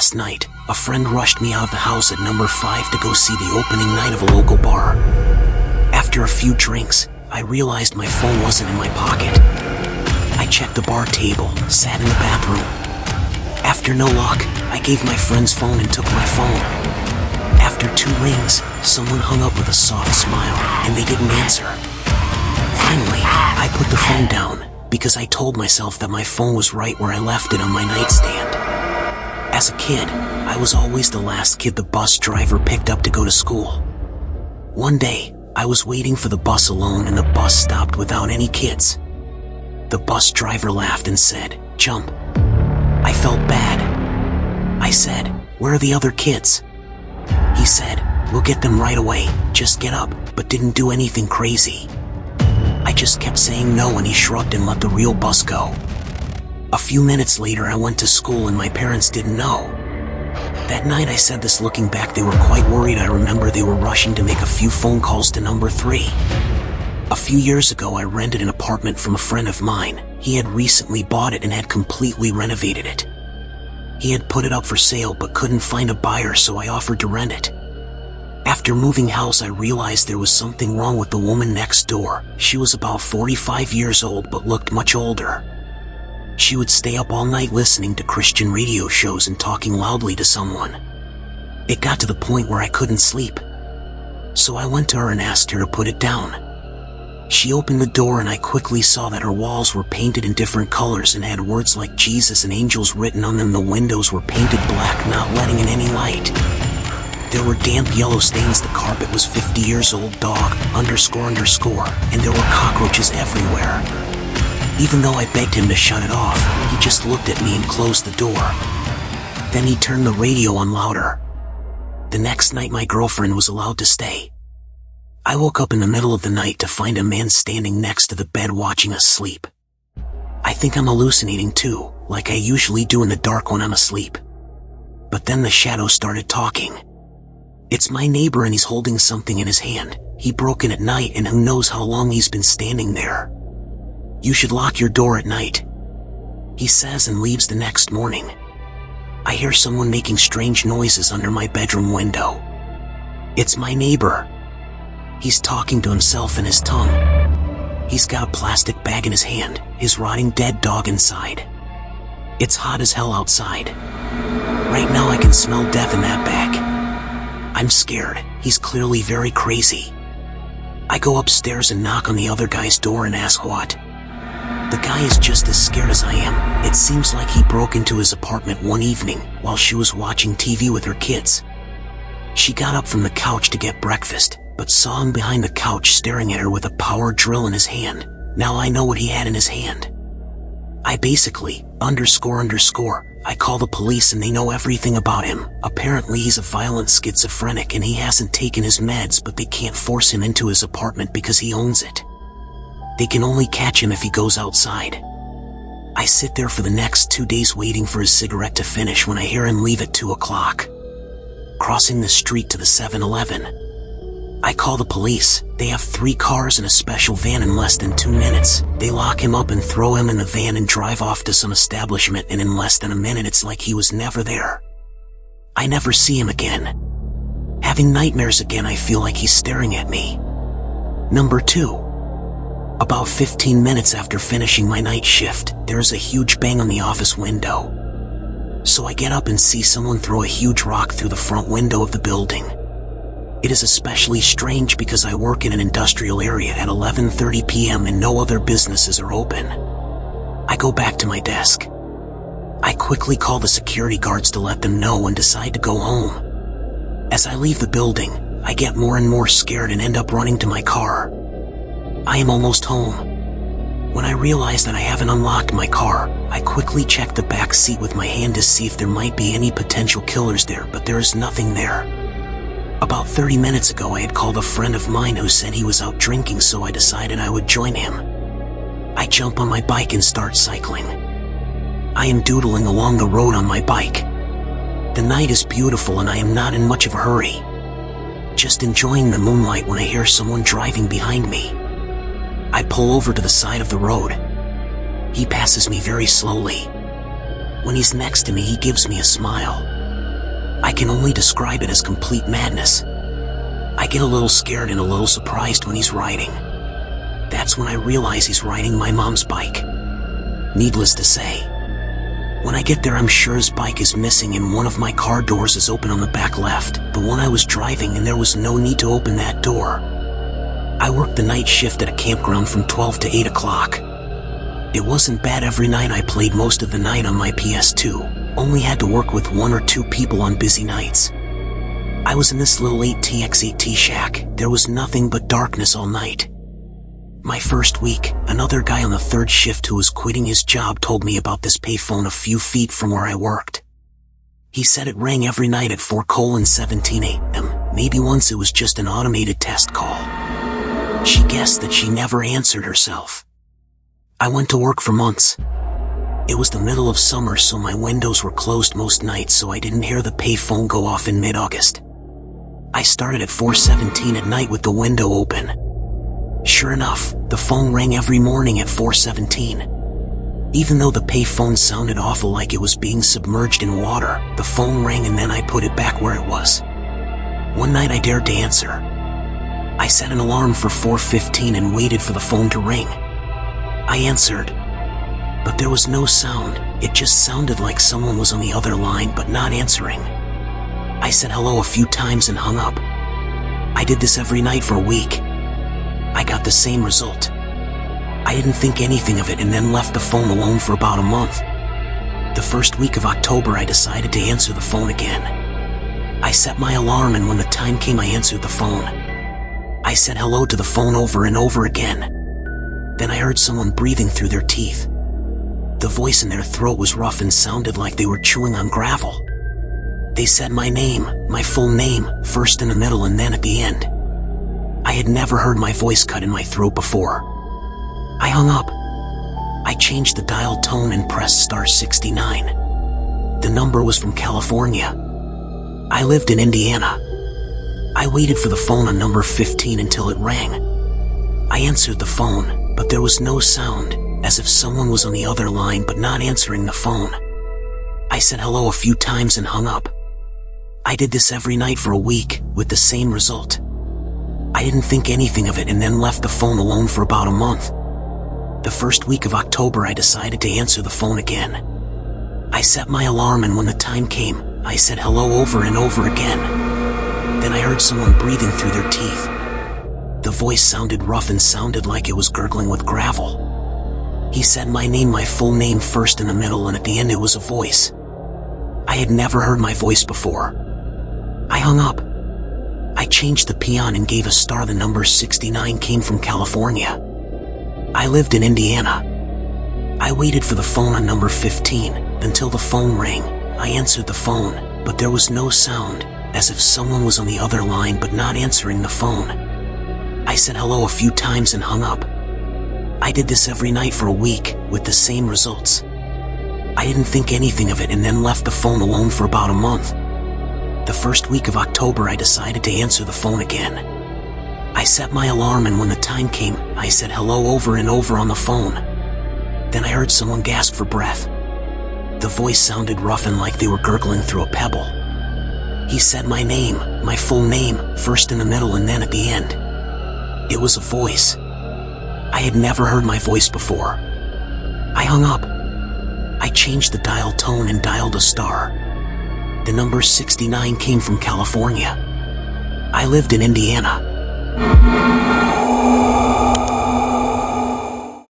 last night, a friend rushed me out of the house at number 5 to go see the opening night of a local bar. After a few drinks, I realized my phone wasn't in my pocket. I checked the bar table, sat in the bathroom. After no luck, I gave my friend's phone and took my phone. After 2 rings, someone hung up with a soft smile, and they didn't answer. Finally, I put the phone down, because I told myself that my phone was right where I left it on my nightstand. As a kid, I was always the last kid the bus driver picked up to go to school. One day, I was waiting for the bus alone and the bus stopped without any kids. The bus driver laughed and said, "Jump." I felt bad. I said, "Where are the other kids?" He said, "We'll get them right away, just get up," but didn't do anything crazy. I just kept saying no and he shrugged and let the real bus go. A few minutes later I went to school and my parents didn't know. That night I said this looking back they were quite worried. I remember they were rushing to make a few phone calls to number 3. A few years ago I rented an apartment from a friend of mine. He had recently bought it and had completely renovated it. He had put it up for sale but couldn't find a buyer, so I offered to rent it. After moving house I realized there was something wrong with the woman next door. She was about 45 years old but looked much older. She would stay up all night listening to Christian radio shows and talking loudly to someone. It got to the point where I couldn't sleep. So I went to her and asked her to put it down. She opened the door and I quickly saw that her walls were painted in different colors and had words like Jesus and angels written on them. The windows were painted black, not letting in any light. There were damp yellow stains. The carpet was 50 years old, dog, __, and there were cockroaches everywhere. Even though I begged him to shut it off, he just looked at me and closed the door. Then he turned the radio on louder. The next night my girlfriend was allowed to stay. I woke up in the middle of the night to find a man standing next to the bed watching us sleep. I think I'm hallucinating too, like I usually do in the dark when I'm asleep. But then the shadow started talking. It's my neighbor and he's holding something in his hand. He broke in at night and who knows how long he's been standing there. You should lock your door at night, he says, and leaves the next morning. I hear someone making strange noises under my bedroom window. It's my neighbor. He's talking to himself in his tongue. He's got a plastic bag in his hand, his rotting dead dog inside. It's hot as hell outside. Right now I can smell death in that bag. I'm scared. He's clearly very crazy. I go upstairs and knock on the other guy's door and ask what. The guy is just as scared as I am. It seems like he broke into his apartment one evening while she was watching TV with her kids. She got up from the couch to get breakfast, but saw him behind the couch staring at her with a power drill in his hand. Now I know what he had in his hand. I basically, __, I call the police and they know everything about him. Apparently he's a violent schizophrenic and he hasn't taken his meds, but they can't force him into his apartment because he owns it. They can only catch him if he goes outside. I sit there for the next 2 days waiting for his cigarette to finish when I hear him leave at 2 o'clock. Crossing the street to the 7-Eleven. I call the police. They have 3 cars and a special van in less than 2 minutes. They lock him up and throw him in the van and drive off to some establishment, and in less than a minute it's like he was never there. I never see him again. Having nightmares again, I feel like he's staring at me. Number 2. About 15 minutes after finishing my night shift, there is a huge bang on the office window. So I get up and see someone throw a huge rock through the front window of the building. It is especially strange because I work in an industrial area at 11:30 p.m. and no other businesses are open. I go back to my desk. I quickly call the security guards to let them know and decide to go home. As I leave the building, I get more and more scared and end up running to my car. I am almost home. When I realize that I haven't unlocked my car, I quickly check the back seat with my hand to see if there might be any potential killers there, but there is nothing there. About 30 minutes ago I had called a friend of mine who said he was out drinking, so I decided I would join him. I jump on my bike and start cycling. I am doodling along the road on my bike. The night is beautiful and I am not in much of a hurry. Just enjoying the moonlight when I hear someone driving behind me. I pull over to the side of the road. He passes me very slowly. When he's next to me, he gives me a smile. I can only describe it as complete madness. I get a little scared and a little surprised when he's riding. That's when I realize he's riding my mom's bike. Needless to say, when I get there, I'm sure his bike is missing and one of my car doors is open on the back left, the one I was driving, and there was no need to open that door. I worked the night shift at a campground from 12 to 8 o'clock. It wasn't bad. Every night I played most of the night on my PS2, only had to work with 1 or 2 people on busy nights. I was in this little 8x8T shack. There was nothing but darkness all night. My first week, another guy on the 3rd shift who was quitting his job told me about this payphone a few feet from where I worked. He said it rang every night at 4:17 a.m. Maybe once it was just an automated test call. She guessed that she never answered herself. I went to work for months. It was the middle of summer, so my windows were closed most nights, so I didn't hear the payphone go off in mid-August. I started at 4:17 at night with the window open. Sure enough, the phone rang every morning at 4:17. Even though the payphone sounded awful like it was being submerged in water, the phone rang and then I put it back where it was. One night I dared to answer. I set an alarm for 4:15 and waited for the phone to ring. I answered, but there was no sound. It just sounded like someone was on the other line but not answering. I said hello a few times and hung up. I did this every night for a week. I got the same result. I didn't think anything of it and then left the phone alone for about a month. The first week of October I decided to answer the phone again. I set my alarm and when the time came I answered the phone. I said hello to the phone over and over again. Then I heard someone breathing through their teeth. The voice in their throat was rough and sounded like they were chewing on gravel. They said my name, my full name, first in the middle and then at the end. I had never heard my voice cut in my throat before. I hung up. I changed the dial tone and pressed *69. The number was from California. I lived in Indiana. I waited for the phone on number 15 until it rang. I answered the phone, but there was no sound, as if someone was on the other line but not answering the phone. I said hello a few times and hung up. I did this every night for a week, with the same result. I didn't think anything of it and then left the phone alone for about a month. The first week of October I decided to answer the phone again. I set my alarm and when the time came, I said hello over and over again. Then I heard someone breathing through their teeth. The voice sounded rough and sounded like it was gurgling with gravel. He said my name, my full name, first in the middle and at the end. It was a voice. I had never heard my voice before. I hung up. I changed the peon and gave a star. The number 69 came from California. I lived in Indiana. I waited for the phone on number 15 until the phone rang. I answered the phone, but there was no sound, as if someone was on the other line but not answering the phone. I said hello a few times and hung up. I did this every night for a week, with the same results. I didn't think anything of it and then left the phone alone for about a month. The first week of October I decided to answer the phone again. I set my alarm and when the time came, I said hello over and over on the phone. Then I heard someone gasp for breath. The voice sounded rough and like they were gurgling through a pebble. He said my name, my full name, first in the middle and then at the end. It was a voice. I had never heard my voice before. I hung up. I changed the dial tone and dialed a star. The number 69 came from California. I lived in Indiana.